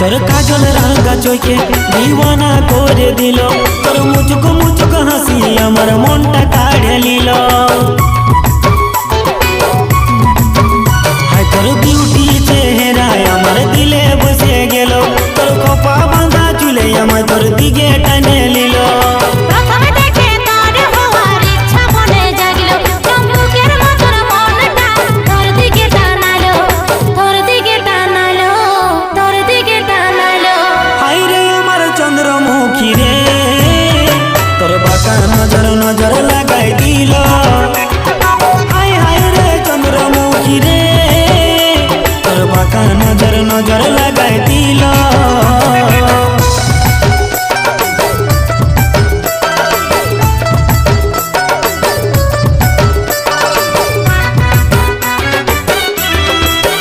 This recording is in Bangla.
তোর কাজল রাঙা চোখে দিওয়ানা করে দিল, তোর মুচুক মুচুক হাসি আমার মনটা কাড়ে নিল। হায় তোর বিউটি চেহারায় আমার দিলে বসে গেল, তোর খোপা বাঁধা চুলে আমার তোর দিকে টানে নিল। নজর নজর লাগাই দিল, হায় হায় রে চন্দ্রমুখী রে, তোর বাঁকা নজর নজর